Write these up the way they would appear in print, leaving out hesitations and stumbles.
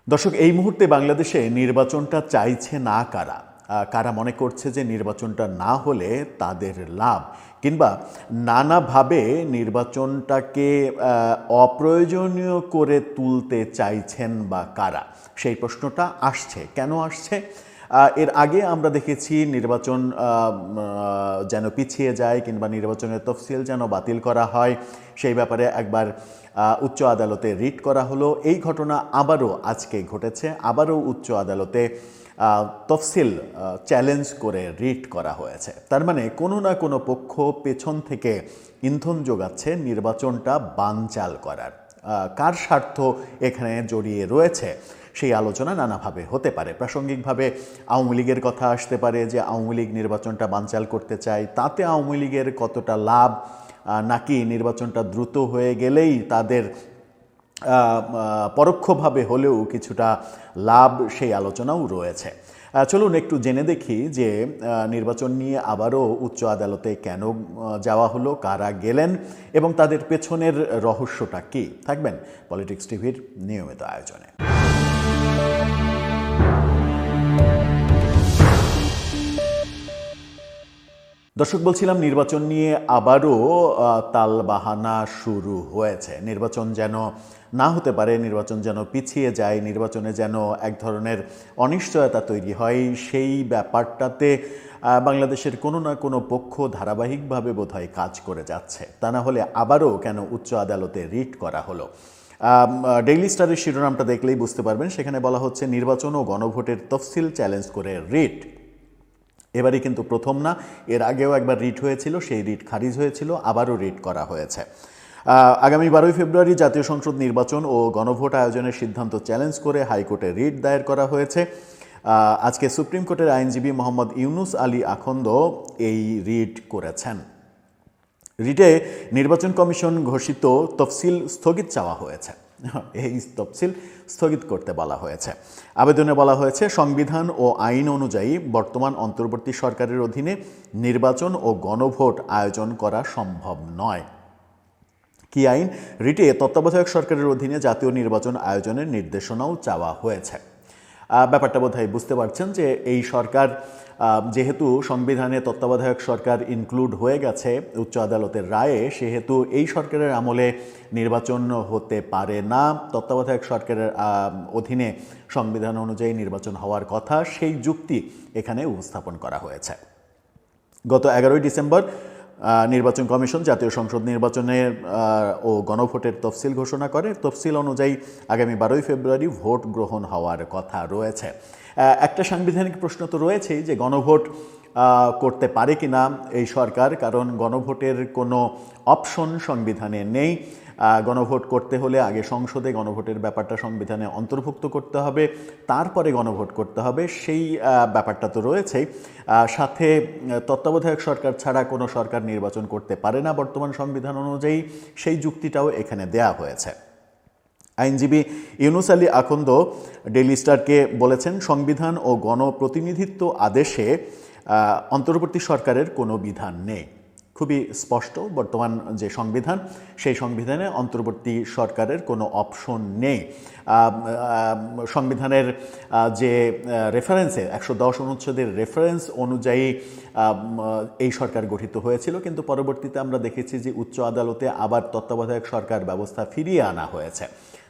দর্শক, এই মুহূর্তে বাংলাদেশে নির্বাচনটা চাইছে না কারা? কারা মনে করছে যে নির্বাচনটা না হলে তাদের লাভ, কিংবা নানাভাবে নির্বাচনটাকে অপ্রয়োজনীয় করে তুলতে চাইছেন বা কারা? সেই প্রশ্নটা আসছে। কেন আসছে? এর আগে আমরা দেখেছি নির্বাচন যেন পিছিয়ে যায় কিংবা নির্বাচনের তফসিল যেন বাতিল করা হয়, সেই ব্যাপারে একবার উচ্চ আদালতে রিট করা হলো। এই ঘটনা আবারও আজকে ঘটেছে, আবারও উচ্চ আদালতে তফসিল চ্যালেঞ্জ করে রিট করা হয়েছে। তার মানে কোনো না কোনো পক্ষ পেছন থেকে ইন্ধন যোগাচ্ছে নির্বাচনটা বানচাল করার। কার স্বার্থ এখানে জড়িয়ে রয়েছে সেই আলোচনা নানাভাবে হতে পারে। প্রাসঙ্গিকভাবে আওয়ামী লীগের কথা আসতে পারে, যে আওয়ামী লীগ নির্বাচনটা বানচাল করতে চায়, তাতে আওয়ামী লীগের কতটা লাভ, নাকি নির্বাচনটা দ্রুত হয়ে গেলেই তাদের পরোক্ষভাবে হলেও কিছুটা লাভ, সেই আলোচনাও রয়েছে। চলুন একটু জেনে দেখি যে নির্বাচন নিয়ে আবারও উচ্চ আদালতে কেন যাওয়া হলো, কারা গেলেন এবং তাদের পেছনের রহস্যটা কী। থাকবেন পলিটিক্স টিভির নিয়মিত আয়োজনে। দর্শক, বলছিলাম নির্বাচন নিয়ে আবারও তালবাহানা শুরু হয়েছে। নির্বাচন যেন না হতে পারে, নির্বাচন যেন পিছিয়ে যায়, নির্বাচনে যেন এক ধরনের অনিশ্চয়তা তৈরি হয়, সেই ব্যাপারটাতে বাংলাদেশের কোনো না কোনো পক্ষ ধারাবাহিকভাবে বোধহয় কাজ করে যাচ্ছে। তা না হলে আবারও কেন উচ্চ আদালতে রিট করা হলো? ডেইলি স্টারের শিরোনামটা দেখলেই বুঝতে পারবেন। সেখানে বলা হচ্ছে নির্বাচন ও গণভোটের তফসিল চ্যালেঞ্জ করে রিট। এবারই কিন্তু প্রথম না, এর আগেও একবার রিট হয়েছিল, সেই রিট খারিজ হয়েছিল, আবারও রিট করা হয়েছে। আগামী 12 ফেব্রুয়ারি জাতীয় সংসদ নির্বাচন ও গণভোট আয়োজনের সিদ্ধান্ত চ্যালেঞ্জ করে হাইকোর্টে রিট দায়ের করা হয়েছে। আজকে সুপ্রিম কোর্টের আইনজীবী মোহাম্মদ ইউনুস আলী আখন্দ এই রিট করেছেন। রিটে নির্বাচন কমিশন ঘোষিত তফসিল স্থগিত চাওয়া হয়েছে। এই তফসিল স্থগিত করতে বলা হয়েছে। আবেদনে বলা হয়েছে সংবিধান ও আইন অনুযায়ী বর্তমান অন্তর্বর্তী সরকারের অধীনে নির্বাচন ও গণভোট আয়োজন করা সম্ভব নয়। কি আইন? রিটে তত্ত্বাবধায়ক সরকারের অধীনে জাতীয় নির্বাচন আয়োজনের নির্দেশনাও চাওয়া হয়েছে। ব্যাপারটা বোধহয় বুঝতে পারছেন যে এই সরকার, যেহেতু সংবিধানে তত্ত্বাবধায়ক সরকার ইনক্লুড হয়ে গেছে উচ্চ আদালতের রায়ে, সেহেতু এই সরকারের আমলে নির্বাচন হতে পারে না। তত্ত্বাবধায়ক সরকারের অধীনে সংবিধান অনুযায়ী নির্বাচন হওয়ার কথা, সেই যুক্তি এখানে উপস্থাপন করা হয়েছে। গত 11 ডিসেম্বর নির্বাচন কমিশন জাতীয় সংসদ নির্বাচনের ও গণভোটের তফসিল ঘোষণা করে। তফসিল অনুযায়ী আগামী 12 ফেব্রুয়ারি ভোট গ্রহণ হওয়ার কথা রয়েছে। একটা সাংবিধানিক প্রশ্ন তো রয়েছেই যে গণভোট করতে পারে কি না এই সরকার, কারণ গণভোটের কোনো অপশন সংবিধানে নেই। গণভোট করতে হলে আগে সংসদে গণভোটের ব্যাপারটা সংবিধানে অন্তর্ভুক্ত করতে হবে, তারপরে গণভোট করতে হবে, সেই ব্যাপারটা তো রয়েছেই। সাথে তত্ত্বাবধায়ক সরকার ছাড়া কোনো সরকার নির্বাচন করতে পারে না বর্তমান সংবিধান অনুযায়ী, সেই যুক্তিটাও এখানে দেয়া হয়েছে। আইনজীবী ইউনুস আলী আখন্দ ডেইলি স্টারকে বলেছেন, সংবিধান ও গণপ্রতিনিধিত্ব আদেশে অন্তর্বর্তী সরকারের কোনো বিধান নেই। খুবই স্পষ্ট, বর্তমান যে সংবিধান, সেই সংবিধানে অন্তর্বর্তী সরকারের কোনো অপশন নেই। সংবিধানের যে রেফারেন্সে 110 অনুচ্ছেদের রেফারেন্স অনুযায়ী এই সরকার গঠিত হয়েছিল, কিন্তু পরবর্তীতে আমরা দেখেছি যে উচ্চ আদালতে আবার তত্ত্বাবধায়ক সরকার ব্যবস্থা ফিরিয়ে আনা হয়েছে।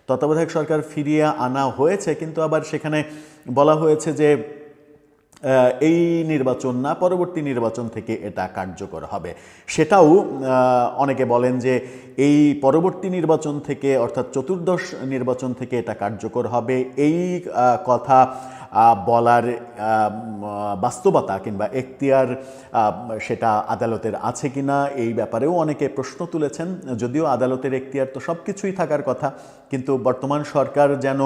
তত্ত্বাবধায়ক সরকার ফিরিয়ে আনা হয়েছে, কিন্তু আবার সেখানে বলা হয়েছে যে এই নির্বাচন না, পরবর্তী নির্বাচন থেকে এটা কার্যকর হবে। সেটাও অনেকে বলেন যে এই পরবর্তী নির্বাচন থেকে, অর্থাৎ চতুর্দশ নির্বাচন থেকে এটা কার্যকর হবে। এই কথা বলার বাস্তবতা কিংবা এখতিয়ার সেটা আদালতের আছে কিনা, এই ব্যাপারেও অনেকে প্রশ্ন তুলেছেন। যদিও আদালতের এখতিয়ার তো সব কিছুই থাকার কথা, কিন্তু বর্তমান সরকার যেন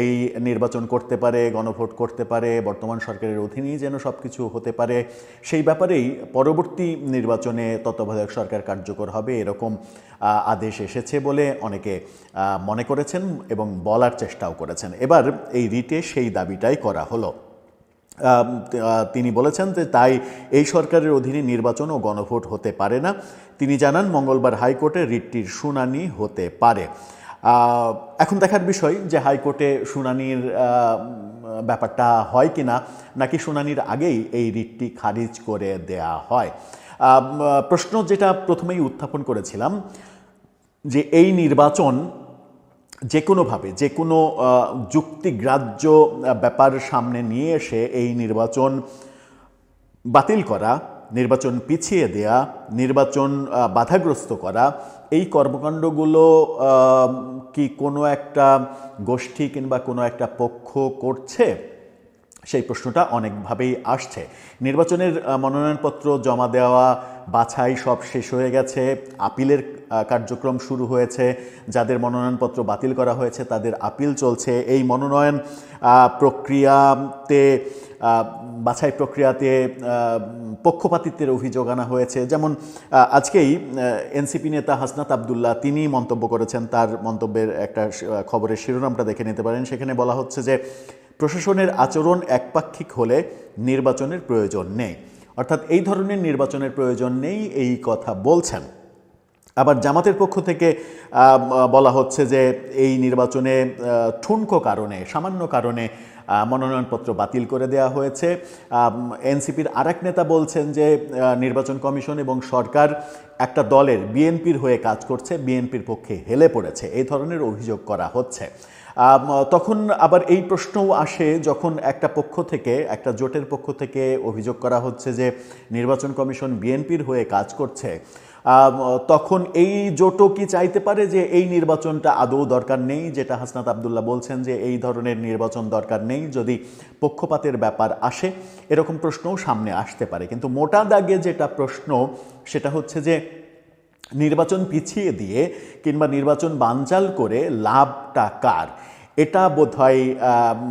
এই নির্বাচন করতে পারে, গণভোট করতে পারে, বর্তমান সরকারের অধীনেই যেন সব কিছু হতে পারে, সেই ব্যাপারেই পরবর্তী নির্বাচনে তত্ত্বাবধায়ক সরকার কার্যকর হবে এরকম আদেশ এসেছে বলে অনেকে মনে করেছেন এবং বলার চেষ্টাও করেছেন। এবার এই রিটে সেই দাবিটাই করা হলো। তিনি বলেছেন যে তাই এই সরকারের অধীনে নির্বাচন ও গণভোট হতে পারে না। তিনি জানান, মঙ্গলবার হাইকোর্টে রিটটির শুনানি হতে পারে। এখন দেখার বিষয় যে হাইকোর্টে শুনানির ব্যাপারটা হয় কিনা, নাকি শুনানির আগেই এই রিটটি খারিজ করে দেয়া হয়। প্রশ্ন যেটা প্রথমেই উত্থাপন করেছিলাম যে এই নির্বাচন যে কোনোভাবে যে কোনো যুক্তিগ্রাহ্য ব্যাপার সামনে নিয়ে এসে এই নির্বাচন বাতিল করা, নির্বাচন পিছিয়ে দেয়া, নির্বাচন বাধাগ্রস্ত করা, এই কর্মকাণ্ডগুলো কি কোনো একটা গোষ্ঠী কিংবা কোনো একটা পক্ষ করছে? সেই প্রশ্নটা অনেকভাবেই আসছে। নির্বাচনের মনোনয়নপত্র জমা দেওয়া, বাছাই সব শেষ হয়ে গেছে, আপিলের কার্যক্রম শুরু হয়েছে, যাদের মনোনয়নপত্র বাতিল করা হয়েছে তাদের আপিল চলছে। এই মনোনয়ন প্রক্রিয়াতে, বাছাই প্রক্রিয়াতে পক্ষপাতিত্বের অভিযোগ আনা হয়েছে। যেমন আজকেই এনসিপি নেতা হাসনাত আবদুল্লাহ তিনি মন্তব্য করেছেন, তার মন্তব্যের একটা খবরের শিরোনামটা দেখে নিতে পারেন। সেখানে বলা হচ্ছে যে প্রশাসনের আচরণ একপাক্ষিক হলে নির্বাচনের প্রয়োজন নেই, অর্থাৎ এই ধরনের নির্বাচনের প্রয়োজন নেই এই কথা বলছেন। আবার জামাতের পক্ষ থেকে বলা হচ্ছে যে এই নির্বাচনে ঠুনকো কারণে, সামান্য কারণে মনোনয়নপত্র বাতিল করে দেওয়া হয়েছে। এনসিপির আরেক নেতা বলছেন যে নির্বাচন কমিশন এবং সরকার একটা দলের, বিএনপির হয়ে কাজ করছে, বিএনপির পক্ষে হেলে পড়েছে, এই ধরনের অভিযোগ করা হচ্ছে। তখন আবার এই প্রশ্নও আসে যখন একটা পক্ষ থেকে, একটা জোটের পক্ষ থেকে অভিযোগ করা হচ্ছে যে নির্বাচন কমিশন বিএনপির হয়ে কাজ করছে, তখন এই জোটও কি চাইতে পারে যে এই নির্বাচনটা আদৌ দরকার নেই, যেটা হাসনাত আবদুল্লাহ বলছেন যে এই ধরনের নির্বাচন দরকার নেই যদি পক্ষপাতের ব্যাপার আসে? এরকম প্রশ্নও সামনে আসতে পারে। কিন্তু মোটা দাগে যেটা প্রশ্ন সেটা হচ্ছে যে নির্বাচন পিছিয়ে দিয়ে কিংবা নির্বাচন বানচাল করে লাভটা কার? এটা বোধহয়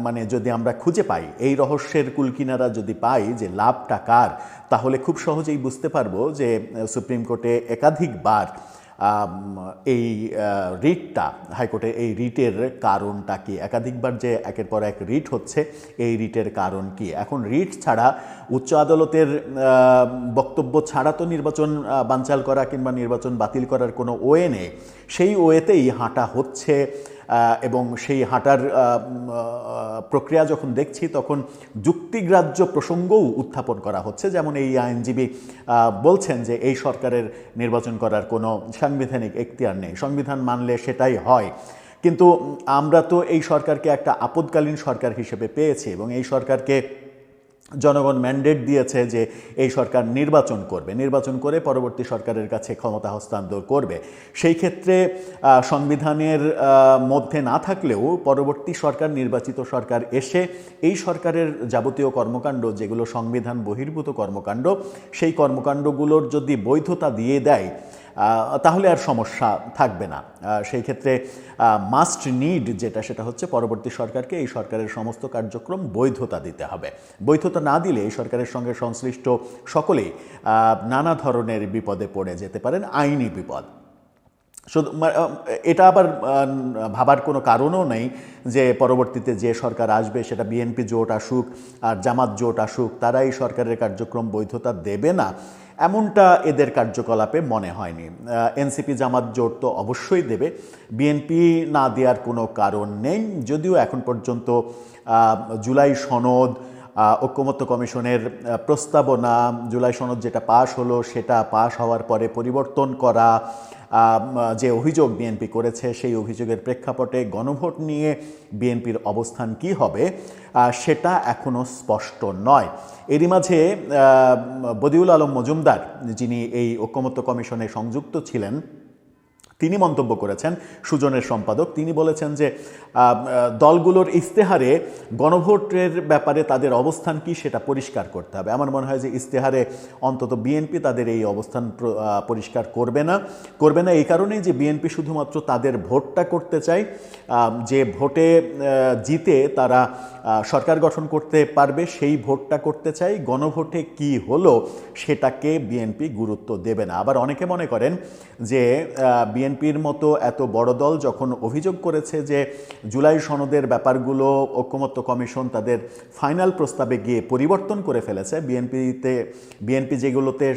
মানে যদি আমরা খুঁজে পাই, এই রহস্যের কুলকিনারা যদি পাই যে লাভটা কার, তাহলে খুব সহজেই বুঝতে পারবো যে সুপ্রিম কোর্টে একাধিকবার এই রিটটা, হাইকোর্টে এই রিটের কারণটা কি, একাধিকবার যে একের পর এক রিট হচ্ছে, এই রিটের কারণ কি? এখন রিট ছাড়া, উচ্চ আদালতের বক্তব্য ছাড়া তো নির্বাচন বানচাল করা কিংবা নির্বাচন বাতিল করার কোনো ওয়ে নেই। সেই ওয়েতেই হাঁটা হচ্ছে এবং সেই হাঁটার প্রক্রিয়া যখন দেখছি তখন যুক্তিগ্রাহ্য প্রসঙ্গও উত্থাপন করা হচ্ছে। যেমন এই আইনজীবী বলছেন যে এই সরকারের নির্বাচন করার কোনো সাংবিধানিক এখতিয়ার নেই, সংবিধান মানলে সেটাই হয়। কিন্তু আমরা তো এই সরকারকে একটা আপদকালীন সরকার হিসেবে পেয়েছি এবং এই সরকারকে জনগণ ম্যান্ডেট দিয়েছে যে এই সরকার নির্বাচন করবে, নির্বাচন করে পরবর্তী সরকারের কাছে ক্ষমতা হস্তান্তর করবে। সেই ক্ষেত্রে সংবিধানের মধ্যে না থাকলেও পরবর্তী সরকার, নির্বাচিত সরকার এসে এই সরকারের যাবতীয় কর্মকাণ্ড, যেগুলো সংবিধান বহির্ভূত কর্মকাণ্ড, সেই কর্মকাণ্ডগুলোর যদি বৈধতা দিয়ে দেয় তাহলে আর সমস্যা থাকবে না। সেই ক্ষেত্রে মাস্ট নিড যেটা, সেটা হচ্ছে পরবর্তী সরকারকে এই সরকারের সমস্ত কার্যক্রম বৈধতা দিতে হবে। বৈধতা না দিলে এই সরকারের সঙ্গে সংশ্লিষ্ট সকলেই নানা ধরনের বিপদে পড়ে যেতে পারেন, আইনি বিপদ। শুধু এটা আবার ভাবার কোনো কারণও নেই যে পরবর্তীতে যে সরকার আসবে সেটা বিএনপি জোট আসুক আর জামাত জোট আসুক, তারা এই সরকারের কার্যক্রম বৈধতা দেবে না, এমনটা এদের কার্যকলাপে মনে হয়নি। এনসিপি জামাত জোট তো অবশ্যই দেবে, বিএনপি না দেওয়ার কোনো কারণ নেই। যদিও এখন পর্যন্ত জুলাই সনদ, ঐকমত্য কমিশনের প্রস্তাবনা, জুলাই সনদ যেটা পাশ হলো সেটা পাশ হওয়ার পরে পরিবর্তন করা, যে অভিযোগ বিএনপি করেছে সেই অভিযোগের প্রেক্ষাপটে গণভোট নিয়ে বিএনপির অবস্থান কি হবে সেটা এখনও স্পষ্ট নয়। এরই মাঝে বদিউল আলম মজুমদার, যিনি এই ঐকমত্য কমিশনে সংযুক্ত ছিলেন, তিনি মন্তব্য করেছেন, সুজনের সম্পাদক, তিনি বলেছেন যে দলগুলোর ইশতেহারে গণভোটের ব্যাপারে তাদের অবস্থান কি সেটা পরিষ্কার করতে হবে। আমার মনে হয় যে ইশতেহারে অন্তত বিএনপি তাদের এই অবস্থান পরিষ্কার করবে না এই কারণেই যে বিএনপি শুধুমাত্র তাদের ভোটটা করতে চায়, যে ভোটে জিতে তারা সরকার গঠন করতে পারবে সেই ভোটটা করতে চাই। গণভোটে কি হলো সেটাকে বিএনপি গুরুত্ব দেবে না। আবার অনেকে মনে করেন যে বিএনপির মতো এত বড় দল যখন অভিযোগ করেছে যে জুলাই সনদের ব্যাপারগুলো ঐকমত্য কমিশন তাদের ফাইনাল প্রস্তাবে গিয়ে পরিবর্তন করে ফেলেছে, বিএনপি যেগুলোতে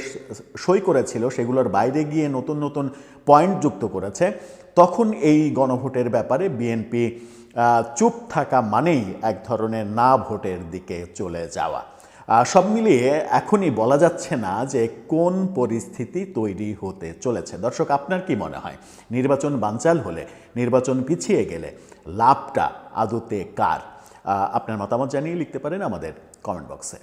সই করেছিল সেগুলোর বাইরে গিয়ে নতুন নতুন পয়েন্ট যুক্ত করেছে, তখন এই গণভোটের ব্যাপারে বিএনপি চুপ থাকা মানেই এক ধরনের না ভোটের দিকে চলে যাওয়া। সব মিলিয়ে এখনই বলা যাচ্ছে না যে কোন পরিস্থিতি তৈরি হতে চলেছে। দর্শক, আপনার কি মনে হয় নির্বাচন বানচাল হলে, নির্বাচন পিছিয়ে গেলে লাভটা আদতে কার? আপনার মতামত জানিয়ে লিখতে পারেন আমাদের কমেন্ট বক্সে।